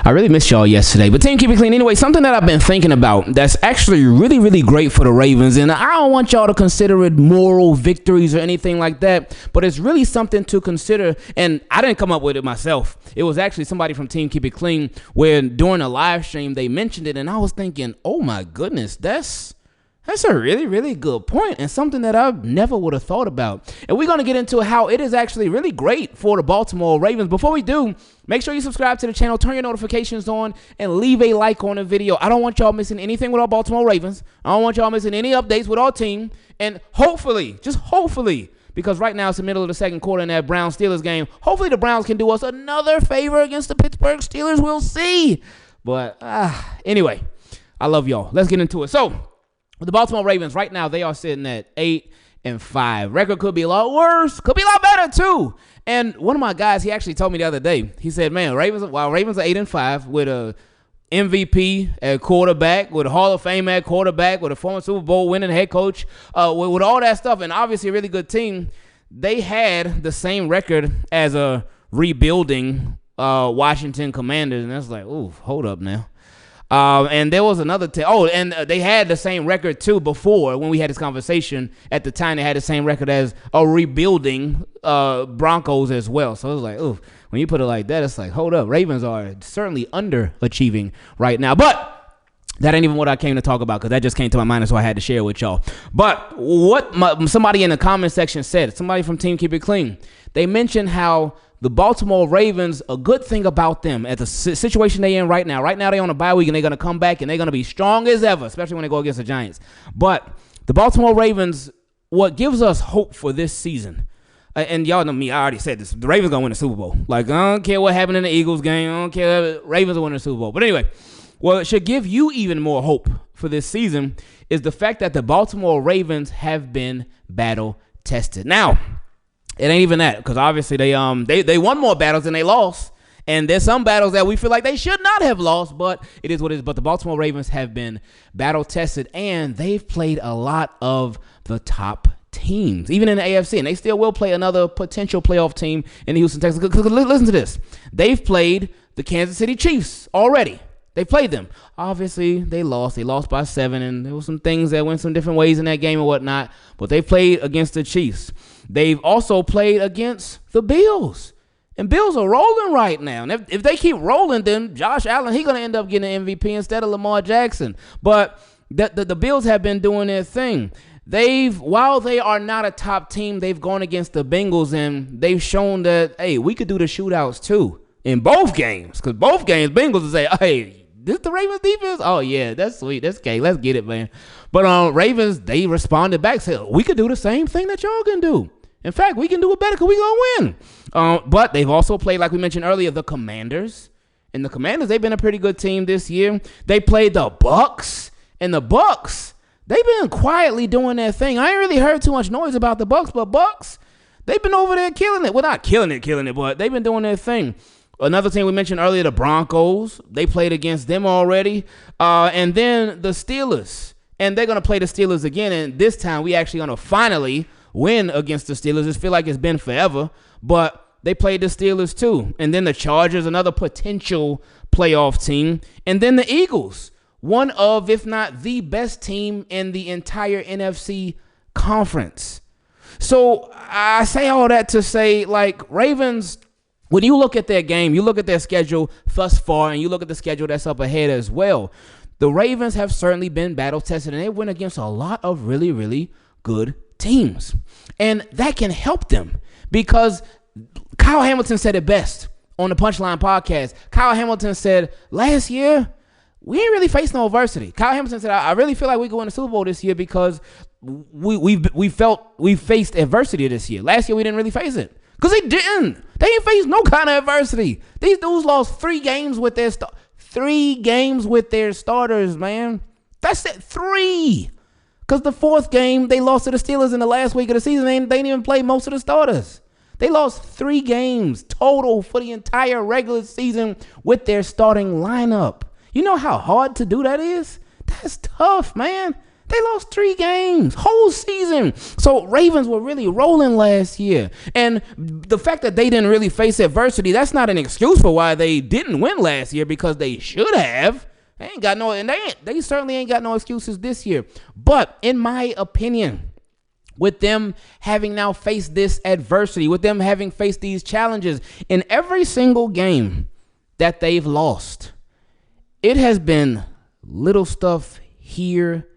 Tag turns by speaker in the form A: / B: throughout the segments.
A: I really missed y'all yesterday. But team, keep it clean. Anyway, something that I've been thinking about that's actually really, really great for the Ravens. And I don't want y'all to consider it moral victories or anything like that. But it's really something to consider. And I didn't come up with it myself. It was actually somebody from Team Keep It Clean where during a live stream they mentioned it. And I was thinking, oh my goodness, that's a really, really good point and something that I never would have thought about. And we're going to get into how it is actually really great for the Baltimore Ravens. Before we do, make sure you subscribe to the channel, turn your notifications on, and leave a like on the video. I don't want y'all missing anything with our Baltimore Ravens. I don't want y'all missing any updates with our team. And hopefully, just hopefully, because right now it's the middle of the second quarter in that Browns-Steelers game, hopefully the Browns can do us another favor against the Pittsburgh Steelers. We'll see. But anyway, I love y'all. Let's get into it. So, the Baltimore Ravens, right now, they are sitting at 8-5. Record could be a lot worse. Could be a lot better, too. And one of my guys, he actually told me the other day, he said, man, Ravens are 8-5 with a MVP at quarterback, with a Hall of Fame at quarterback, with a former Super Bowl winning head coach, with all that stuff, and obviously a really good team, they had the same record as a rebuilding Washington Commanders. And that's like, ooh, hold up now. And there was another they had the same record too before when we had this conversation. At the time, they had the same record as a rebuilding Broncos as well. So it was like, ooh, when you put it like that, it's like, hold up, Ravens are certainly underachieving right now. But that ain't even what I came to talk about because that just came to my mind, and so I had to share it with y'all. But what somebody in the comment section said, somebody from Team Keep It Clean, they mentioned how the Baltimore Ravens, a good thing about them at the situation they're in right now. Right now they're on a bye week and they're going to come back and they're going to be strong as ever, especially when they go against the Giants. But the Baltimore Ravens, what gives us hope for this season, and y'all know me, I already said this, the Ravens going to win the Super Bowl. Like, I don't care what happened in the Eagles game. I don't care. Ravens are winning the Super Bowl. But anyway, what should give you even more hope for this season is the fact that the Baltimore Ravens have been battle tested. Now, it ain't even that, because obviously they won more battles than they lost, and there's some battles that we feel like they should not have lost, but it is what it is. But the Baltimore Ravens have been battle tested, and they've played a lot of the top teams, even in the AFC, and they still will play another potential playoff team in the Houston Texans. Listen to this: they've played the Kansas City Chiefs already. They played them. Obviously, they lost. They lost by 7, and there were some things that went some different ways in that game and whatnot. But they played against the Chiefs. They've also played against the Bills. And Bills are rolling right now. And if they keep rolling, then Josh Allen, he's going to end up getting an MVP instead of Lamar Jackson. But the Bills have been doing their thing. While they are not a top team, they've gone against the Bengals, and they've shown that, hey, we could do the shootouts too in both games. Because both games, Bengals will say, hey, this the Ravens defense? Oh, yeah, that's sweet. That's okay. Let's get it, man. But Ravens, they responded back, said, we could do the same thing that y'all can do. In fact, we can do it better because we're going to win. But they've also played, like we mentioned earlier, the Commanders. And the Commanders, they've been a pretty good team this year. They played the Bucks. And the Bucks, they've been quietly doing their thing. I ain't really heard too much noise about the Bucks, but Bucks, they've been over there killing it. Well, not killing it, but they've been doing their thing. Another team we mentioned earlier, the Broncos. They played against them already. And then the Steelers. And they're going to play the Steelers again. And this time, we actually going to finally win against the Steelers. It feel like it's been forever. But they played the Steelers too. And then the Chargers, another potential playoff team. And then the Eagles, one of, if not the best team in the entire NFC conference. So I say all that to say, like, Ravens, when you look at their game, you look at their schedule thus far, and you look at the schedule that's up ahead as well, the Ravens have certainly been battle-tested, and they went against a lot of really, really good teams. And that can help them because Kyle Hamilton said it best on the Punchline podcast. Kyle Hamilton said, last year, we ain't really faced no adversity. Kyle Hamilton said, I really feel like we go in the Super Bowl this year because we faced adversity this year. Last year, we didn't really face it. Because they didn't. They didn't face no kind of adversity. These dudes lost 3 games with their 3 games with their starters, man. That's it. 3. Because the 4th game, they lost to the Steelers in the last week of the season. They didn't even play most of the starters. They lost 3 games total for the entire regular season with their starting lineup. You know how hard to do that is? That's tough, man. They lost 3 games, whole season. So Ravens were really rolling last year. And the fact that they didn't really face adversity, that's not an excuse for why they didn't win last year, because they should have. They ain't got no, and they certainly ain't got no excuses this year. But in my opinion, with them having now faced this adversity, with them having faced these challenges in every single game that they've lost, it has been little stuff here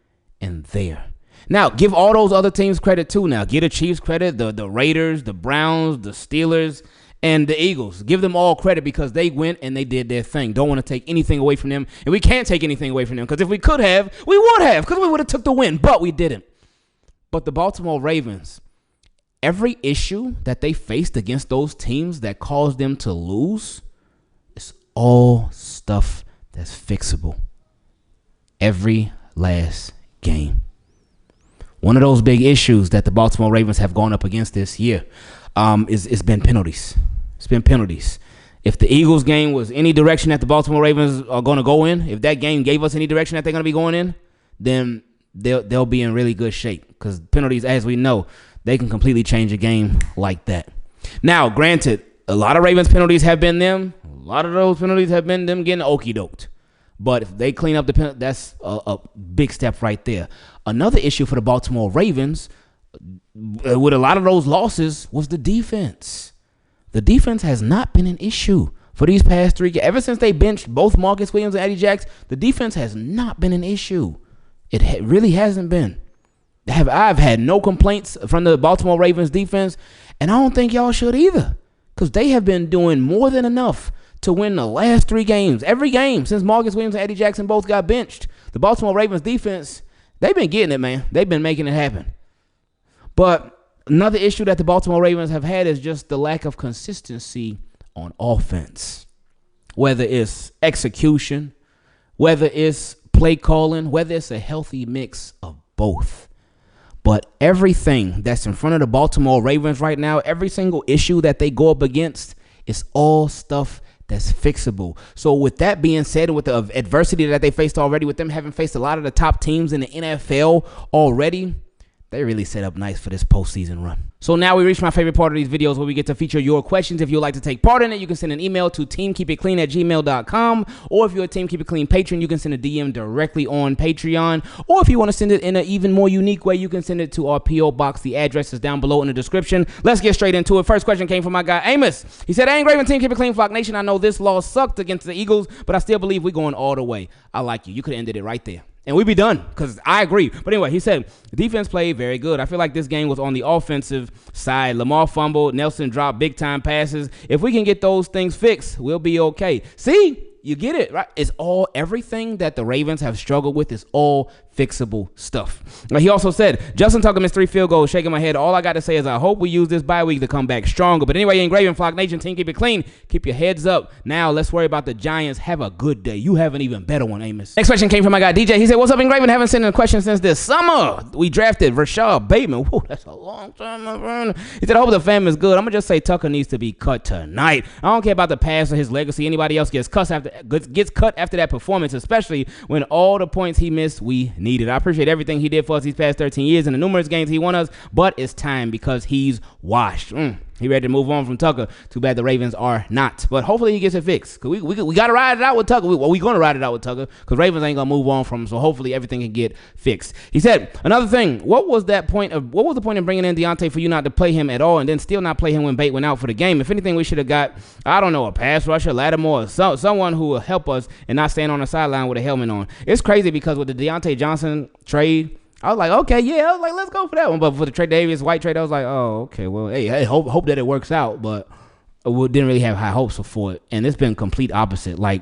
A: and there. Now, give all those other teams credit too. Now, give the Chiefs credit, the Raiders, the Browns, the Steelers, and the Eagles. Give them all credit because they went and they did their thing. Don't want to take anything away from them. And we can't take anything away from them, because if we could have, we would have, because we would have took the win, but we didn't. But the Baltimore Ravens, every issue that they faced against those teams that caused them to lose, it's all stuff that's fixable. Every last game. One of those big issues that the Baltimore Ravens have gone up against this year is been penalties. It's been penalties. If the Eagles game was any direction that the Baltimore Ravens are going to go in, if that game gave us any direction that they're going to be going in, then they'll be in really good shape, because penalties, as we know, they can completely change a game like that. Now, granted, a lot of Ravens penalties have been them. A lot of those penalties have been them getting okey-doked. But if they clean up the penalty, that's a big step right there. Another issue for the Baltimore Ravens with a lot of those losses was the defense. The defense has not been an issue for these past 3 games. Ever since they benched both Marcus Williams and Eddie Jacks, the defense has not been an issue. It really hasn't been. I've had no complaints from the Baltimore Ravens defense, and I don't think y'all should either, because they have been doing more than enough to win the last 3 games. Every game since Marcus Williams and Eddie Jackson both got benched, the Baltimore Ravens defense, they've been getting it, man. They've been making it happen. But another issue that the Baltimore Ravens have had is just the lack of consistency on offense. Whether it's execution, whether it's play calling, whether it's a healthy mix of both. But everything that's in front of the Baltimore Ravens right now, every single issue that they go up against, is all stuff that's fixable. So with that being said, with the adversity that they faced already, with them having faced a lot of the top teams in the NFL already, they really set up nice for this postseason run. So now we reach my favorite part of these videos, where we get to feature your questions. If you'd like to take part in it, you can send an email to teamkeepitclean@gmail.com. Or if you're a Team Keep It Clean patron, you can send a DM directly on Patreon. Or if you want to send it in an even more unique way, you can send it to our P.O. Box. The address is down below in the description. Let's get straight into it. First question came from my guy Amos. He said, "Hey, Ingraven Team Keep It Clean Flock Nation, I know this loss sucked against the Eagles, but I still believe we're going all the way. I like you. You could have ended it right there. And we'd be done," because I agree. But anyway, he said, "The defense played very good. I feel like this game was on the offensive side. Lamar fumbled. Nelson dropped big-time passes. If we can get those things fixed, we'll be okay." See? You get it, right? It's all, everything that the Ravens have struggled with is all fixable stuff. He also said, "Justin Tucker missed 3 field goals, shaking my head. All I got to say is I hope we use this bye week to come back stronger." But anyway, Ingraven Flock Nation, Team Keep It Clean. Keep your heads up. Now let's worry about the Giants. Have a good day. You have an even better one, Amos. Next question came from my guy DJ. He said, "What's up, Ingraven? Haven't sent in a question since this summer. We drafted Rashad Bateman." Whoa, that's a long time, my friend. He said, "I hope the fam is good. I'm going to just say Tucker needs to be cut tonight. I don't care about the past or his legacy. Anybody else gets cut after that performance, especially when all the points he missed we needed. I appreciate everything he did for us these past 13 years and the numerous games he won us, but it's time because he's washed." He ready to move on from Tucker. Too bad the Ravens are not. But hopefully he gets it fixed. Cause we got to ride it out with Tucker. We're going to ride it out with Tucker because Ravens ain't going to move on from him. So hopefully everything can get fixed. He said, "Another thing, what was the point in bringing in Deontay for you not to play him at all and then still not play him when Bate went out for the game? If anything, we should have got, I don't know, a pass rusher, Lattimore, someone who will help us and not stand on the sideline with a helmet on." It's crazy because with the Deontay Johnson trade, I was like, okay, yeah. I was like, let's go for that one. But for the Davis White trade, I was like, oh, okay, well, hey, hope that it works out. But we didn't really have high hopes for it. And it's been complete opposite. Like,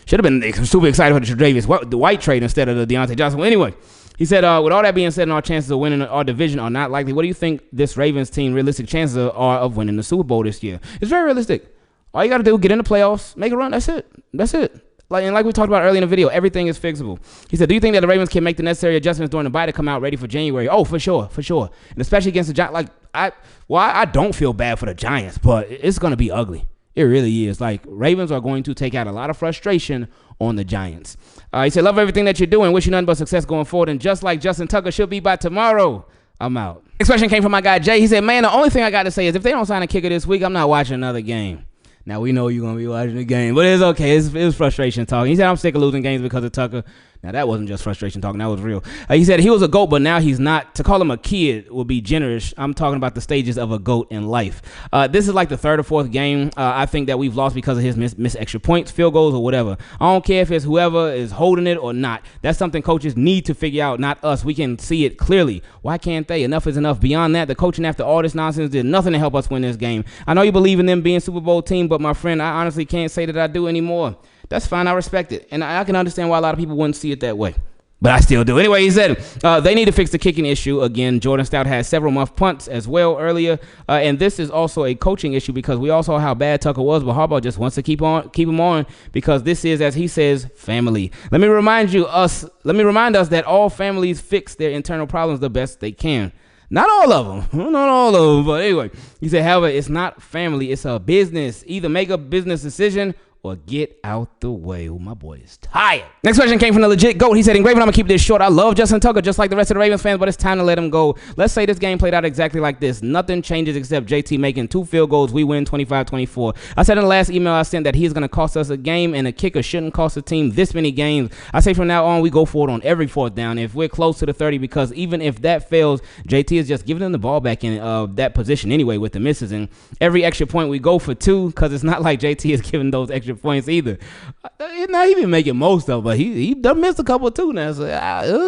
A: should have been super excited for the Davis White trade instead of the Deontay Johnson. Well, anyway, he said, with all that being said, and our chances of winning our division are not likely, what do you think this Ravens team realistic chances are of winning the Super Bowl this year? It's very realistic. All you got to do, get in the playoffs, make a run. That's it. Like we talked about earlier in the video, everything is fixable. He said, "Do you think that the Ravens can make the necessary adjustments during the bye to come out ready for January?" Oh, for sure. And especially against the Giants. I don't feel bad for the Giants, but it's going to be ugly. It really is. Like, Ravens are going to take out a lot of frustration on the Giants. He said, love everything that you're doing. Wish you nothing but success going forward. And just like Justin Tucker should be by tomorrow, I'm out. Next question came from my guy Jay. He said, man, the only thing I got to say is if they don't sign a kicker this week, I'm not watching another game. Now, we know you're going to be watching the game, but it's okay. It was frustration talking. He said, I'm sick of losing games because of Tucker. Now, that wasn't just frustration talking. That was real. He said he was a GOAT, but now he's not. To call him a kid would be generous. I'm talking about the stages of a GOAT in life. This is like the third or fourth game I think that we've lost because of his missed extra points, field goals, or whatever. I don't care if it's whoever is holding it or not. That's something coaches need to figure out, not us. We can see it clearly. Why can't they? Enough is enough. Beyond that, the coaching after all this nonsense did nothing to help us win this game. I know you believe in them being Super Bowl team, but my friend, I honestly can't say that I do anymore. That's fine. I respect it. And I can understand why a lot of people wouldn't see it that way. But I still do. Anyway, he said they need to fix the kicking issue. Again, Jordan Stout had several muff punts as well earlier. And this is also a coaching issue because we all saw how bad Tucker was, but Harbaugh just wants to keep him on because this is, as he says, family. Let me remind us that all families fix their internal problems the best they can. Not all of them. Not all of them. But anyway, he said, however, it's not family. It's a business. Either make a business decision or get out the way. Oh, my boy is tired. Next question came from the legit GOAT. He said, Ingraven, I'm going to keep this short. I love Justin Tucker just like the rest of the Ravens fans, but it's time to let him go. Let's say this game played out exactly like this. Nothing changes except JT making 2 field goals. We win 25-24. I said in the last email I sent that he's going to cost us a game, and a kicker shouldn't cost a team this many games. I say from now on, we go for it on every fourth down if we're close to the 30, because even if that fails, JT is just giving them the ball back in that position anyway with the misses. And every extra point we go for 2, because it's not like JT is giving those extra points either. Now he been making most of it, but he done missed a couple too now. So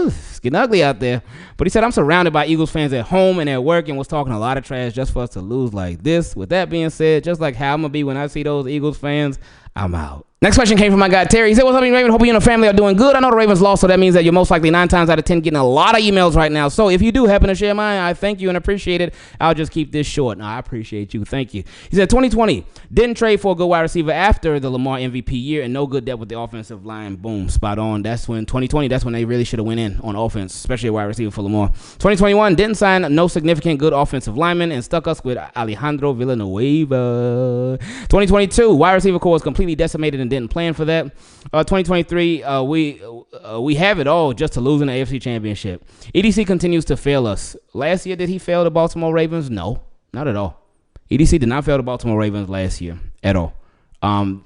A: it's getting ugly out there. But he said, I'm surrounded by Eagles fans at home and at work and was talking a lot of trash just for us to lose like this. With that being said, just like how I'm going to be when I see those Eagles fans, I'm out. Next question came from my guy Terry. He said, what's up, Raven? Hope you and the family are doing good. I know the Ravens lost, so that means that you're most likely 9 times out of 10 getting a lot of emails right now. So if you do happen to share mine, I thank you and appreciate it. I'll just keep this short. No, I appreciate you. Thank you. He said, 2020, didn't trade for a good wide receiver after the Lamar MVP year and no good depth with the offensive line. Boom, spot on. That's when 2020, that's when they really should have went in on offense, especially a wide receiver for Lamar. 2021, didn't sign no significant good offensive lineman and stuck us with Alejandro Villanueva. 2022, wide receiver core was completely decimated and didn't plan for that. 2023, we have it all just to lose in the AFC Championship. EDC continues to fail us. Last year, did he fail the Baltimore Ravens? No, not at all. EDC did not fail the Baltimore Ravens last year at all.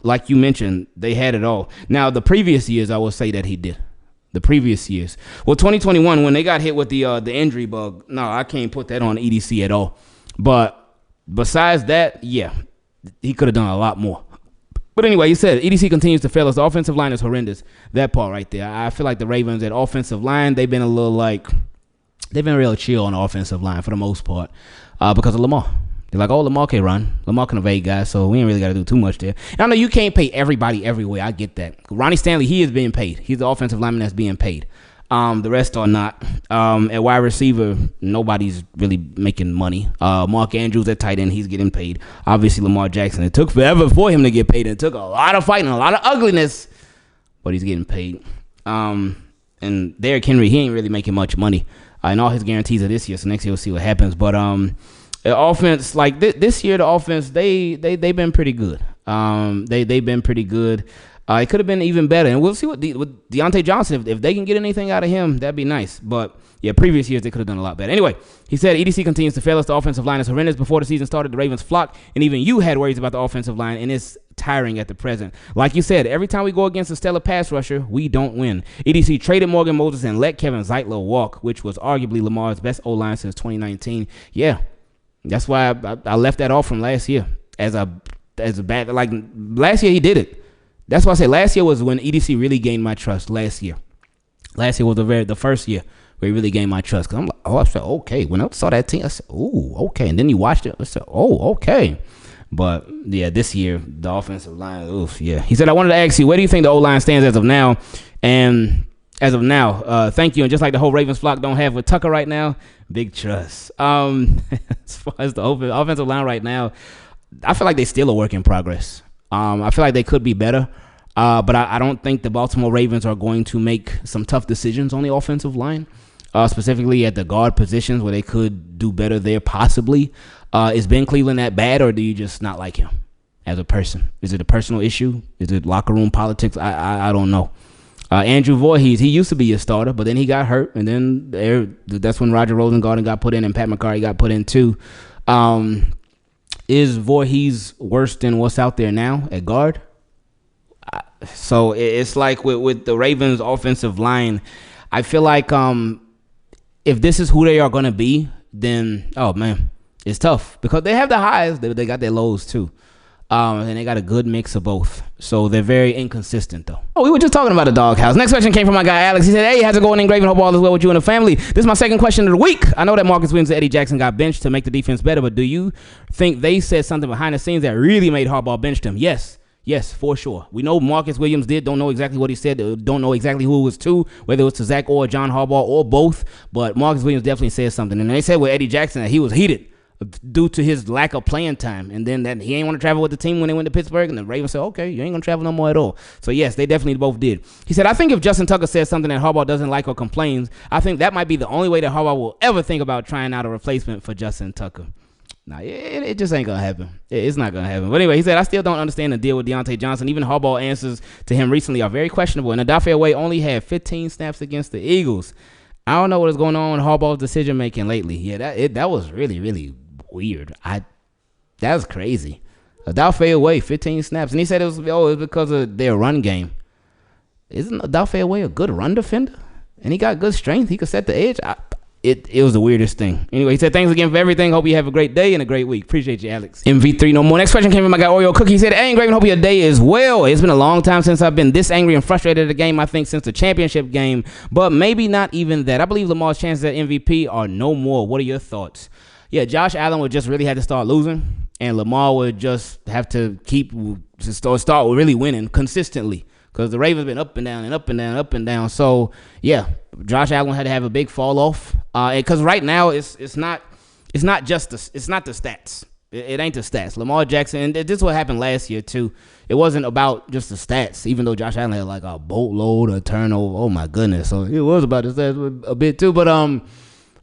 A: Like you mentioned, they had it all. Now, the previous years, I will say that he did. The previous years. Well, 2021, when they got hit with the injury bug, no, I can't put that on EDC at all. But besides that, yeah, he could have done a lot more. But anyway, he said EDC continues to fail us. The offensive line is horrendous. That part right there. I feel like the Ravens at offensive line, they've been real chill on the offensive line for the most part because of Lamar. They're like, oh, Lamar can run. Lamar can evade guys, so we ain't really got to do too much there. And I know you can't pay everybody everywhere. I get that. Ronnie Stanley, he is being paid. He's the offensive lineman that's being paid. The rest are not. At wide receiver, nobody's really making money. Mark Andrews at tight end, he's getting paid. Obviously, Lamar Jackson, it took forever for him to get paid. It took a lot of fighting, a lot of ugliness, but he's getting paid. And Derrick Henry, he ain't really making much money. And all his guarantees are this year, so next year we'll see what happens. But the offense, like this year, the offense, they've been pretty good. They've been pretty good. It could have been even better, and we'll see with Deontay Johnson. If they can get anything out of him, that'd be nice. But yeah, previous years they could have done a lot better. Anyway, he said EDC continues to fail us. The offensive line is horrendous. Before the season started, the Ravens flocked, and even you had worries about the offensive line, and it's tiring at the present. Like you said, every time we go against a stellar pass rusher, we don't win. EDC traded Morgan Moses and let Kevin Zeitler walk, which was arguably Lamar's best O-line since 2019. Yeah, that's why I left that off from last year as a bad. Like last year, he did it. That's why I say last year was when EDC really gained my trust. Last year was the first year where he really gained my trust. Cause I'm like, I said, okay. When I saw that team, I said, oh, okay. And then you watched it, I said, oh, okay. But yeah, this year the offensive line, oof, yeah. He said, I wanted to ask you, where do you think the O-line stands as of now? And as of now, thank you. And just like the whole Ravens flock don't have with Tucker right now, big trust. As far as the offensive line right now, I feel like they still a work in progress. I feel like they could be better, but I don't think the Baltimore Ravens are going to make some tough decisions on the offensive line, specifically at the guard positions where they could do better there possibly. Is Ben Cleveland that bad, or do you just not like him? as a person? Is it a personal issue? Is it locker room politics? I don't know. Andrew Voorhees, he used to be a starter, but then he got hurt, and then that's when Roger Rosengarten got put in and Pat McCarry got put in too. Is Voorhees worse than what's out there now at guard? So it's like with the Ravens offensive line, I feel like if this is who they are going to be, then, oh man, it's tough because they have the highs, they got their lows too. And they got a good mix of both. So they're very inconsistent, though. Oh, we were just talking about the doghouse. Next question came from my guy, Alex. He said, hey, how's it going, Ingraven? Hope all is well with you and the family. This is my second question of the week. I know that Marcus Williams and Eddie Jackson got benched to make the defense better, but do you think they said something behind the scenes that really made Harbaugh bench them? Yes, for sure. We know Marcus Williams don't know exactly what he said, don't know exactly who it was to, whether it was to Zach or John Harbaugh or both, but Marcus Williams definitely said something. And they said with Eddie Jackson that he was heated due to his lack of playing time, and then that he ain't want to travel with the team when they went to Pittsburgh, and the Ravens said, okay, you ain't gonna travel no more at all. So yes, they definitely both did. He said, I think if Justin Tucker says something that Harbaugh doesn't like or complains, I think that might be the only way that Harbaugh will ever think about trying out a replacement for Justin Tucker. Nah, it just ain't gonna happen. It's not gonna happen. But anyway, he said, I still don't understand the deal with Deontay Johnson. Even Harbaugh answers to him recently are very questionable, and Odafe Oweh only had 15 snaps against the Eagles. I don't know what is going on with Harbaugh's decision making lately. Yeah, that was really, really weird. That was crazy. Odafe Oweh, 15 snaps, and he said it was because of their run game. Isn't Odafe Oweh a good run defender? And he got good strength. He could set the edge. It was the weirdest thing. Anyway, he said, thanks again for everything. Hope you have a great day and a great week. Appreciate you, Alex. MV3 no more. Next question came from my guy Oreo Cookie. He said, hey, Ingraven, hope your day is well. It's been a long time since I've been this angry and frustrated at a game, I think, since the championship game, but maybe not even that. I believe Lamar's chances at MVP are no more. What are your thoughts? Yeah, Josh Allen would just really have to start losing, and Lamar would just have to start really winning consistently, because the Ravens been up and down and up and down, up and down. So yeah, Josh Allen had to have a big fall off, because right now it's not the stats. It ain't the stats. Lamar Jackson, and this is what happened last year too. It wasn't about just the stats, even though Josh Allen had like a boatload of turnover. Oh my goodness, so it was about the stats a bit too, but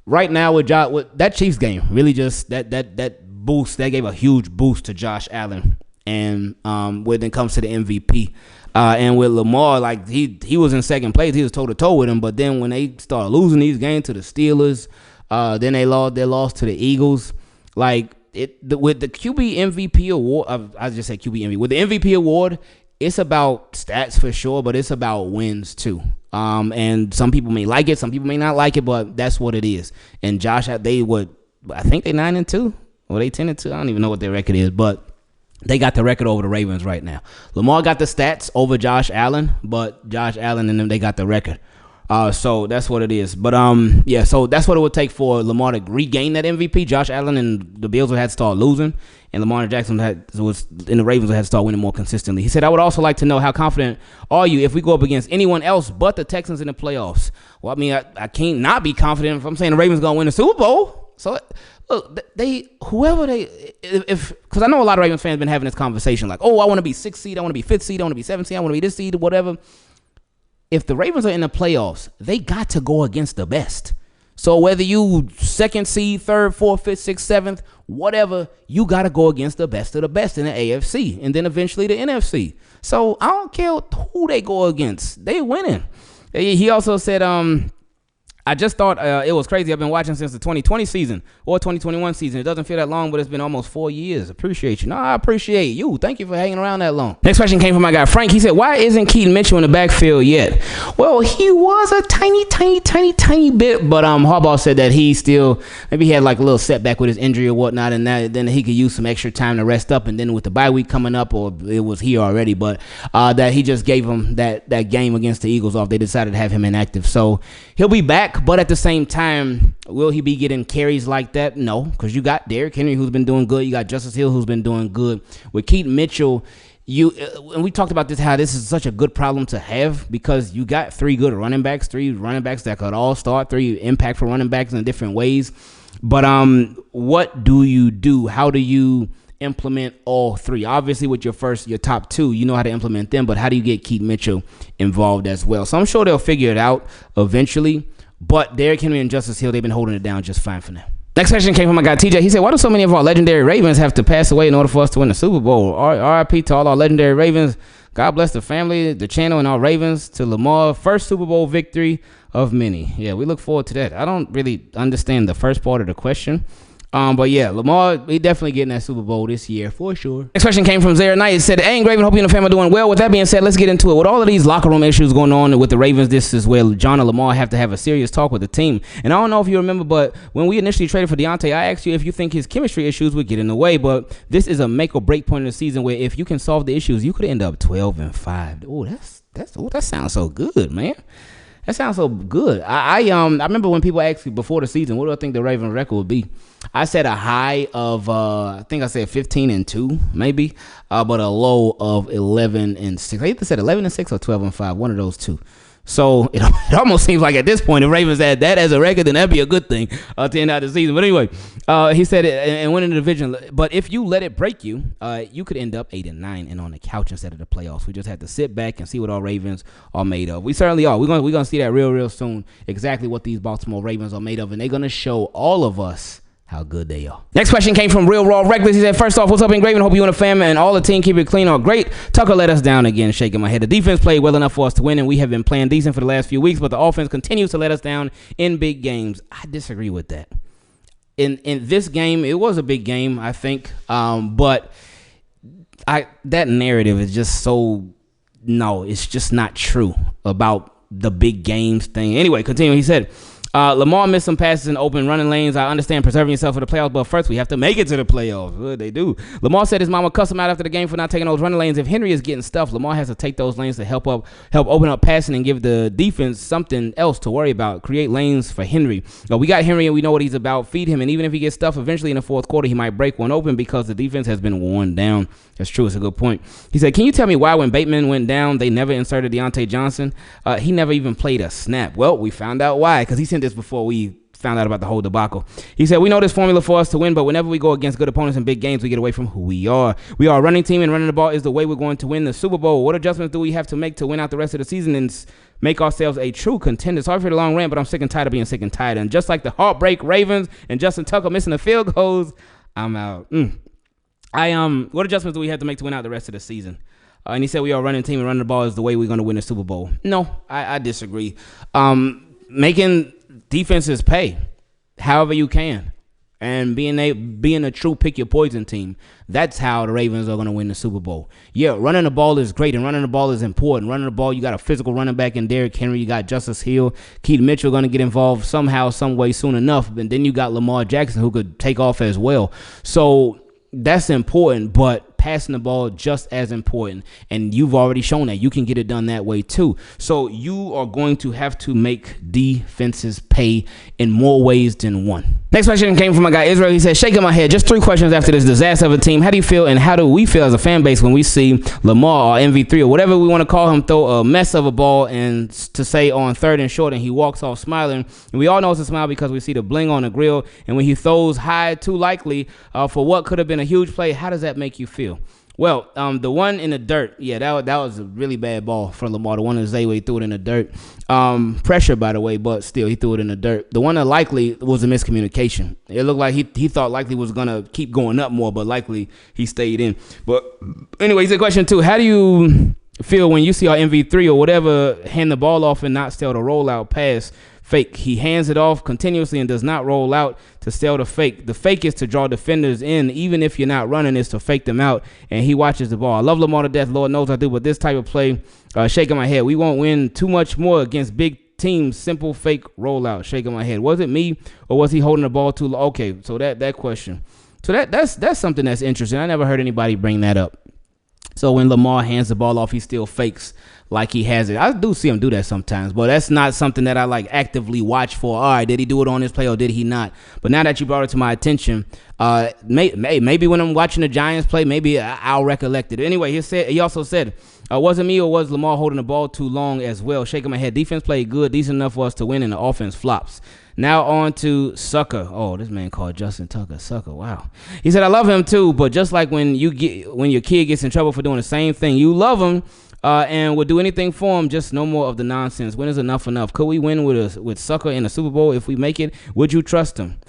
A: right now with that Chiefs game, really just that boost, that gave a huge boost to Josh Allen. And when it comes to the MVP, and with Lamar, like he was in second place, he was toe to toe with him. But then when they started losing these games to the Steelers, then they lost to the Eagles. Like with the QB MVP award, I just said QB MVP. With the MVP award, it's about stats for sure, but it's about wins too. And some people may like it, some people may not like it, but that's what it is. And Josh, I think they 9-2 or they 10-2. I don't even know what their record is, but they got the record over the Ravens right now. Lamar got the stats over Josh Allen, but Josh Allen and them, they got the record. So that's what it is. But yeah, so that's what it would take for Lamar to regain that MVP. Josh Allen and the Bills would have to start losing, and Lamar Jackson the Ravens would have to start winning more consistently. He said, I would also like to know, how confident are you if we go up against anyone else but the Texans in the playoffs? Well, I mean, I can't not be confident if I'm saying the Ravens going to win the Super Bowl. So look, because I know a lot of Ravens fans have been having this conversation like, oh, I want to be 6th seed, I want to be 5th seed, I want to be 7th seed, I want to be this seed, whatever. If the Ravens are in the playoffs, they got to go against the best. So whether you 2nd seed, 3rd, 4th, 5th, 6th, 7th, whatever, you got to go against the best of the best in the AFC and then eventually the NFC. So I don't care who they go against. They winning. He also said, I just thought it was crazy. I've been watching since the 2020 season or 2021 season. It doesn't feel that long, but it's been almost 4 years. Appreciate you. No, I appreciate you. Thank you for hanging around that long. Next question came from my guy Frank. He said, why isn't Keaton Mitchell in the backfield yet? Well, he was a tiny bit, but Harbaugh said that maybe he had like a little setback with his injury or whatnot, and then he could use some extra time to rest up, and then with the bye week coming up, or it was here already, but that he just gave him that game against the Eagles off. They decided to have him inactive. So he'll be back. But at the same time, will he be getting carries like that? No, because you got Derrick Henry, who's been doing good. You got Justice Hill, who's been doing good. With Keaton Mitchell, and we talked about this, how this is such a good problem to have, because you got three running backs that could all start, 3 impactful running backs in different ways. But what do you do? How do you implement all 3? Obviously, with your top 2, you know how to implement them, but how do you get Keaton Mitchell involved as well? So I'm sure they'll figure it out eventually. But Derrick Henry and Justice Hill, they've been holding it down just fine for now. Next question came from my guy TJ. He said, why do so many of our legendary Ravens have to pass away in order for us to win the Super Bowl? RIP to all our legendary Ravens. God bless the family, the channel, and our Ravens. To Lamar, first Super Bowl victory of many. Yeah, we look forward to that. I don't really understand the first part of the question. But yeah, Lamar, he definitely getting that Super Bowl this year for sure. Next question came from Zara Knight. It said, hey, Ingraven, hope you and the family are doing well. With that being said, let's get into it. With all of these locker room issues going on with the Ravens, this is where John and Lamar have to have a serious talk with the team. And I don't know if you remember, but when we initially traded for Deontay, I asked you if you think his chemistry issues would get in the way. But this is a make or break point in the season where if you can solve the issues, you could end up 12-5. Oh, that sounds so good, man. That sounds so good. I remember when people asked me before the season, what do I think the Ravens record would be? I said a high of I think I said 15-2 maybe, but a low of 11-6. I either said 11-6 or 12-5, one of those two. So it almost seems like at this point, if Ravens had that as a record, then that'd be a good thing to end out the season. But anyway, he said it and winning the division. But if you let it break you, you could end up 8-9 and on the couch instead of the playoffs. We just had to sit back and see what our Ravens are made of. We certainly are. We're gonna see that real soon. Exactly what these Baltimore Ravens are made of, and they're gonna show all of us how good they are. Next question came from Real Raw Reckless. He said, first off, what's up, Ingraven? Hope you and the fam and all the team keep it clean or great. Tucker let us down again, shaking my head. The defense played well enough for us to win, and we have been playing decent for the last few weeks, but the offense continues to let us down in big games. I disagree with that. In this game, it was a big game, I think, but that narrative is just so, no, it's just not true about the big games thing. Anyway, continue. He said, Lamar missed some passes in open running lanes. I understand preserving yourself for the playoffs, but first we have to make it to the playoffs. What they do. Lamar said his mama cussed him out after the game for not taking those running lanes. If Henry is getting stuffed, Lamar has to take those lanes to help open up passing and give the defense something else to worry about. Create lanes for Henry. We got Henry and we know what he's about. Feed him, and even if he gets stuffed eventually in the fourth quarter, he might break one open because the defense has been worn down. That's true. It's a good point. He said, can you tell me why when Bateman went down, they never inserted Deontay Johnson? He never even played a snap. Well, we found out why, because he sent this before we found out about the whole debacle. He said, we know this formula for us to win, but whenever we go against good opponents in big games, we get away from who we are. We are a running team, and running the ball is the way we're going to win the Super Bowl. What adjustments do we have to make to win out the rest of the season and make ourselves a true contender? Sorry for the long rant, but I'm sick and tired of being sick and tired. And just like the heartbreak Ravens and Justin Tucker missing the field goals, I'm out. What adjustments do we have to make to win out the rest of the season? And he said we are a running team, and running the ball is the way we're going to win the Super Bowl. No, I disagree. Making defenses pay however you can, and being a true pick your poison team. That's how the Ravens are going to win the Super Bowl. Yeah, running the ball is great, and running the ball is important. Running the ball, you got a physical running back in Derrick Henry. You got Justice Hill, Keaton Mitchell going to get involved somehow, some way, soon enough. And then you got Lamar Jackson who could take off as well. So that's important, but passing the ball just as important, and you've already shown that you can get it done that way too. So you are going to have to make defenses pay in more ways than one. Next question came from my guy Israel. He said, shaking my head, just 3 questions after this disaster of a team. How do you feel, and how do we feel as a fan base when we see Lamar or MV3 or whatever we want to call him throw a mess of a ball and to say on 3rd and short, and he walks off smiling, and we all know it's a smile because we see the bling on the grill, and when he throws high too likely for what could have been a huge play, how does that make you feel? Well, the one in the dirt, yeah, that was a really bad ball from Lamar. The one in Zay, he threw it in the dirt. Pressure, by the way, but still, he threw it in the dirt. The one that likely was a miscommunication. It looked like he thought likely was going to keep going up more, but likely he stayed in. But anyway, here's a question, too. How do you feel when you see our MV3 or whatever hand the ball off and not steal the rollout pass? Fake. He hands it off continuously and does not roll out to sell the fake. The fake is to draw defenders in. Even if you're not running, it's to fake them out, and he watches the ball. I love Lamar to death. Lord knows I do, but this type of play, shaking my head. We won't win too much more against big teams. Simple fake rollout. Shaking my head. Was it me, or was he holding the ball too low? Okay, so that question. So that's something that's interesting. I never heard anybody bring that up. So when Lamar hands the ball off, he still fakes like he has it. I do see him do that sometimes, but that's not something that I like actively watch for. All right, did he do it on this play or did he not? But now that you brought it to my attention, maybe when I'm watching the Giants play, maybe I'll recollect it. Anyway, he also said, was it me or was Lamar holding the ball too long as well? Shaking my head. Defense played good, decent enough for us to win, and the offense flops. Now on to Sucker. Oh, this man called Justin Tucker Sucker. Wow. He said, I love him too, but just like when your kid gets in trouble for doing the same thing, you love him and would do anything for him, just no more of the nonsense. When is enough enough? Could we win with Sucker in the Super Bowl if we make it? Would you trust him?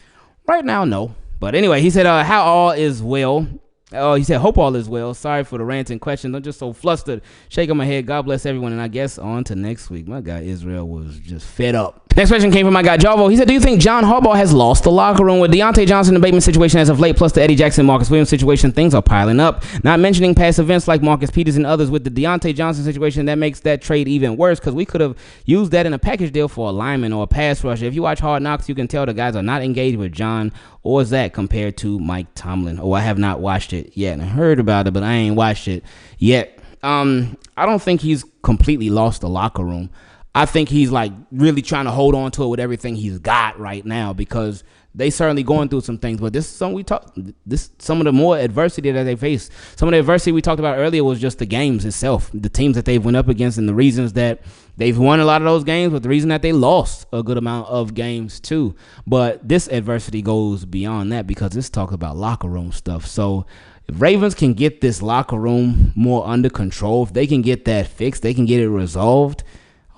A: Right now, no. But anyway, he said, how all is well. Oh, he said, hope all is well. Sorry for the ranting questions. I'm just so flustered. Shaking my head. God bless everyone. And I guess on to next week. My guy Israel was just fed up. Next question came from my guy Javo. He said, do you think John Harbaugh has lost the locker room? With Deontay Johnson and Bateman situation as of late, plus the Eddie Jackson, Marcus Williams situation, things are piling up. Not mentioning past events like Marcus Peters and others with the Deontay Johnson situation, that makes that trade even worse because we could have used that in a package deal for a lineman or a pass rusher. If you watch Hard Knocks, you can tell the guys are not engaged with John or Zach compared to Mike Tomlin. Oh, I have not watched it yet. I heard about it, but I ain't watched it yet. I don't think he's completely lost the locker room. I think he's like really trying to hold on to it with everything he's got right now because they certainly going through some things. But this is some of the more adversity that they face. Some of the adversity we talked about earlier was just the games itself, the teams that they've went up against, and the reasons that they've won a lot of those games, but the reason that they lost a good amount of games too. But this adversity goes beyond that because this talks about locker room stuff. So if Ravens can get this locker room more under control, if they can get that fixed, they can get it resolved.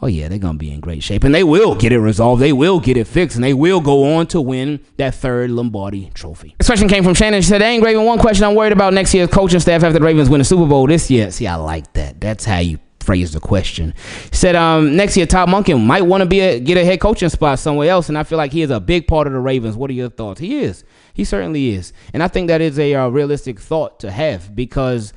A: Oh, yeah, they're going to be in great shape. And they will get it resolved. They will get it fixed. And they will go on to win that third Lombardi trophy. This question came from Shannon. She said, "Hey, Ingraven, one question I'm worried about next year's coaching staff after the Ravens win the Super Bowl this year." See, I like that. That's how you phrase the question. He said, next year, Todd Monken might want to get a head coaching spot somewhere else. And I feel like he is a big part of the Ravens. What are your thoughts? He is. He certainly is. And I think that is a realistic thought to have because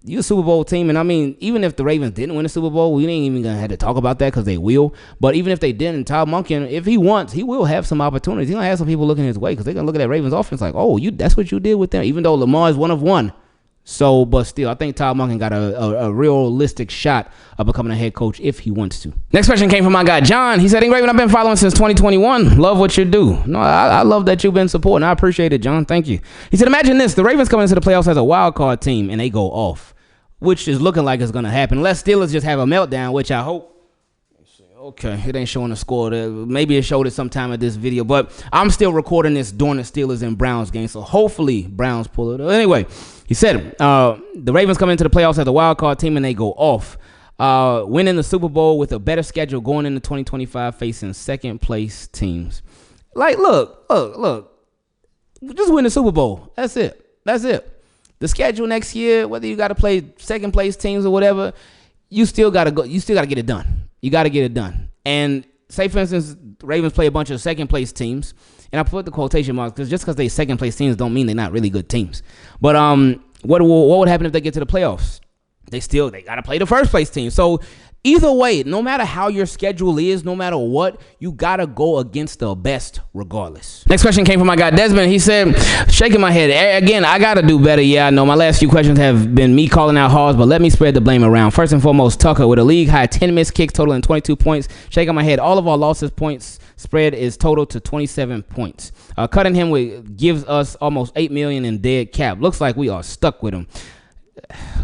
A: you're a Super Bowl team, and I mean, even if the Ravens didn't win the Super Bowl, we ain't even gonna have to talk about that because they will. But even if they didn't, Todd Monken, if he wants, he will have some opportunities. He's gonna have some people looking his way because they're gonna look at that Ravens offense like, oh, that's what you did with them. Even though Lamar is one of one, so but still, I think Todd Monken got a realistic shot of becoming a head coach if he wants to. Next question came from my guy John. He said, "Ingraven, I've been following since 2021. Love what you do." No, I love that you've been supporting. I appreciate it, John. Thank you. He said, "Imagine this: the Ravens come into the playoffs as a wild card team and they go off, which is looking like it's going to happen. Unless Steelers just have a meltdown, which I hope." Okay, it ain't showing the score. Maybe it showed it sometime in this video, but I'm still recording this during the Steelers and Browns game, so hopefully Browns pull it. Anyway, he said the Ravens come into the playoffs as a wild card team and they go off, winning the Super Bowl with a better schedule going into 2025 facing second place teams. Like, look, just win the Super Bowl. That's it. The schedule next year, whether you got to play second place teams or whatever, you still got to go. You still got to get it done. You got to get it done. And say, for instance, the Ravens play a bunch of second place teams, and I put the quotation marks because just because they second place teams don't mean they're not really good teams. But what would happen if they get to the playoffs? They got to play the first place team. So either way, no matter how your schedule is, no matter what, you got to go against the best regardless. Next question came from my guy Desmond. He said, shaking my head. Again, I got to do better. Yeah, I know my last few questions have been me calling out Hawes, but let me spread the blame around. First and foremost, Tucker with a league high 10 missed kicks totaling 22 points. Shaking my head. All of our losses points spread is total to 27 points. Cutting him gives us almost $8 million in dead cap. Looks like we are stuck with him.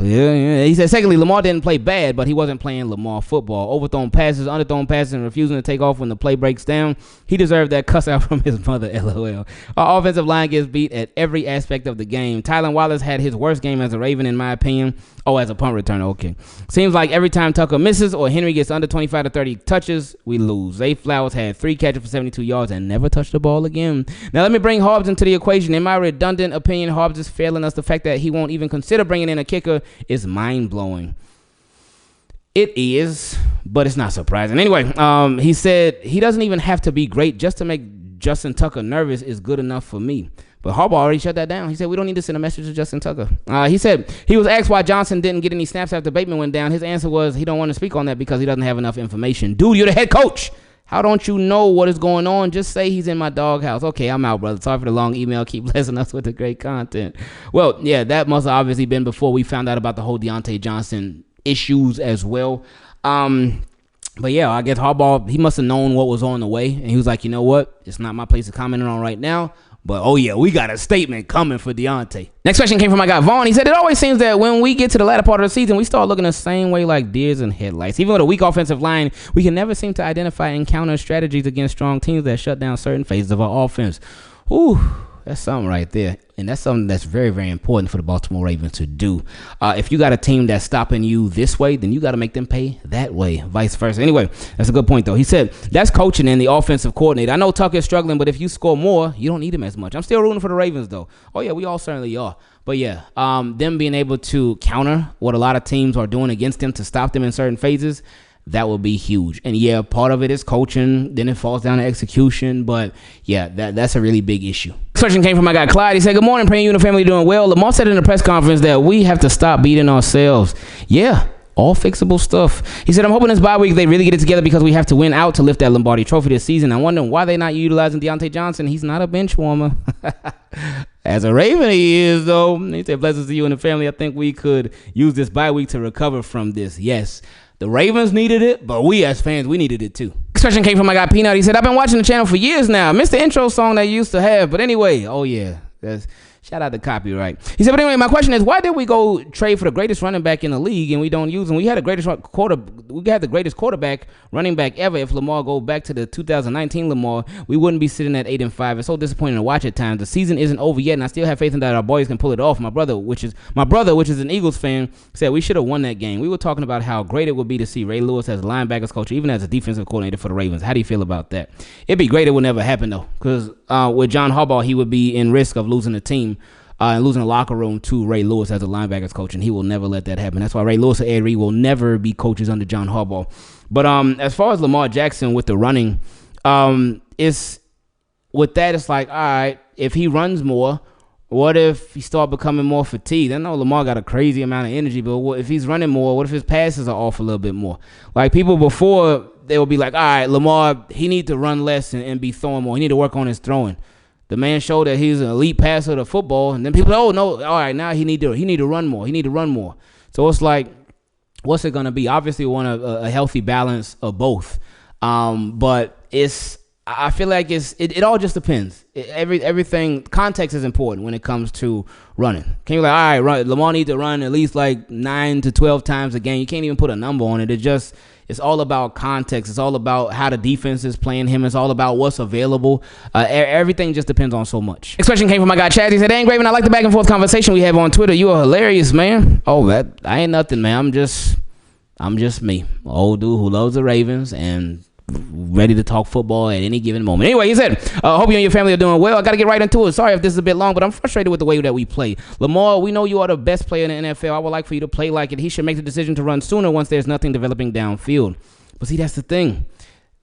A: Yeah. He said, secondly, Lamar didn't play bad, but he wasn't playing Lamar football. Overthrown passes, underthrown passes, and refusing to take off when the play breaks down. He deserved that cuss out from his mother, LOL. Our offensive line gets beat at every aspect of the game. Tylan Wallace had his worst game as a Raven, in my opinion. Oh, as a punt returner, okay. Seems like every time Tucker misses or Henry gets under 25 to 30 touches, we lose. Zay Flowers had 3 catches for 72 yards and never touched the ball again. Now, let me bring Hobbs into the equation. In my redundant opinion, Hobbs is failing us. The fact that he won't even consider bringing in a kicker is mind-blowing. It is, but it's not surprising. Anyway, he said he doesn't even have to be great. Just to make Justin Tucker nervous is good enough for me. But Harbaugh already shut that down. He said, we don't need to send a message to Justin Tucker. He said he was asked why Johnson didn't get any snaps after Bateman went down. His answer was he don't want to speak on that because he doesn't have enough information. Dude, you're the head coach. How don't you know what is going on? Just say he's in my doghouse. Okay, I'm out, brother. Sorry for the long email. Keep blessing us with the great content. Well, yeah, that must have obviously been before we found out about the whole Deontay Johnson issues as well. But yeah, I guess Harbaugh, he must have known what was on the way. And he was like, you know what? It's not my place to comment on right now. But, oh, yeah, we got a statement coming for Deontay. Next question came from my guy Vaughn. He said, it always seems that when we get to the latter part of the season, we start looking the same way like deers in headlights. Even with a weak offensive line, we can never seem to identify and counter strategies against strong teams that shut down certain phases of our offense. Ooh, That's something right there. And that's something that's very, very important for the Baltimore Ravens to do. If you got a team that's stopping you this way, then you got to make them pay that way, vice versa. Anyway, that's a good point, though. He said, that's coaching and the offensive coordinator. I know Tuck is struggling, but if you score more, you don't need him as much. I'm still rooting for the Ravens, though. Oh, yeah, we all certainly are. But, yeah, them being able to counter what a lot of teams are doing against them to stop them in certain phases, that will be huge. And, yeah, part of it is coaching. Then it falls down to execution. But, yeah, that's a really big issue. This question came from my guy Clyde. He said, good morning, praying you and the family doing well. Lamar said in the press conference that we have to stop beating ourselves. Yeah. All fixable stuff. He said, I'm hoping this bye week they really get it together because we have to win out to lift that Lombardi trophy this season. I'm wondering why they're not utilizing Deontay Johnson. He's not a bench warmer. As a Raven, he is, though. He said, blessings to you and the family. I think we could use this bye week to recover from this. Yes, the Ravens needed it, but we as fans, we needed it too. This question came from my guy Peanut. He said, I've been watching the channel for years now. I missed the intro song they used to have. But anyway, oh yeah, that's... Shout out to copyright. He said, but anyway, my question is, why did we go trade for the greatest running back in the league and we don't use him? We had the greatest quarterback running back ever. If Lamar go back to the 2019 Lamar, we wouldn't be sitting at 8-5. It's so disappointing to watch at times. The season isn't over yet, and I still have faith in that our boys can pull it off. My brother, which is an Eagles fan, said we should have won that game. We were talking about how great it would be to see Ray Lewis as a linebackers coach, even as a defensive coordinator for the Ravens. How do you feel about that? It'd be great. It would never happen though, because with John Harbaugh, he would be in risk of losing the team. And losing the locker room to Ray Lewis as a linebackers coach, and he will never let that happen. That's why Ray Lewis and Ed Reed will never be coaches under John Harbaugh. But as far as Lamar Jackson with the running, it's like, all right, if he runs more, what if he start becoming more fatigued? I know Lamar got a crazy amount of energy, but if he's running more, what if his passes are off a little bit more? Like people before, they would be like, all right, Lamar, he need to run less and be throwing more. He need to work on his throwing. The man showed that he's an elite passer to football, and then people, oh no, all right, now he need to run more. He need to run more. So it's like, what's it gonna be? Obviously, we want a healthy balance of both, but I feel like it all just depends. Everything context is important when it comes to running. Can you like, all right, Lamar needs to run at least like 9 to 12 times a game. You can't even put a number on it. It's all about context. It's all about how the defense is playing him. It's all about what's available. Everything just depends on so much. Next question came from my guy Chad. He said, hey, Ingraven, I like the back and forth conversation we have on Twitter. You are hilarious, man. Oh, I ain't nothing, man. I'm just me. Old dude who loves the Ravens and ready to talk football at any given moment. Anyway, he said, hope you and your family are doing well. I got to get right into it. Sorry if this is a bit long, but I'm frustrated with the way that we play. Lamar, we know you are the best player in the NFL. I would like for you to play like it. He should make the decision to run sooner once there's nothing developing downfield. But see, that's the thing.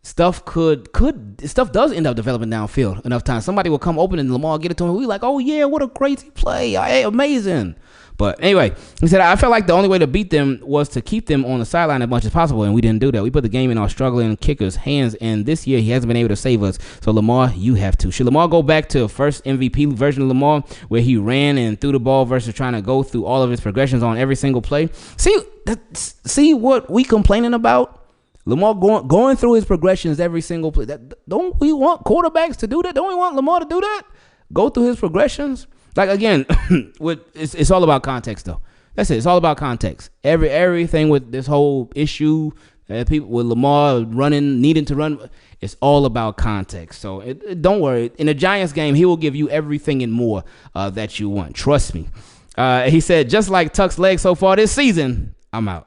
A: Stuff does end up developing downfield enough time. Somebody will come open and Lamar get it to him. We like, oh yeah, what a crazy play. Hey, amazing. But anyway, he said, I felt like the only way to beat them was to keep them on the sideline as much as possible, and we didn't do that. We put the game in our struggling kicker's hands, and this year he hasn't been able to save us. So, Lamar, you have to. Should Lamar go back to a first MVP version of Lamar where he ran and threw the ball versus trying to go through all of his progressions on every single play? See what we complaining about? Lamar going through his progressions every single play. Don't we want quarterbacks to do that? Don't we want Lamar to do that? Go through his progressions? Like, again, it's all about context, though. That's it. It's all about context. Everything with this whole issue, people with Lamar needing to run, it's all about context. So don't worry. In a Giants game, he will give you everything and more that you want. Trust me. He said, just like Tuck's legs so far this season, I'm out.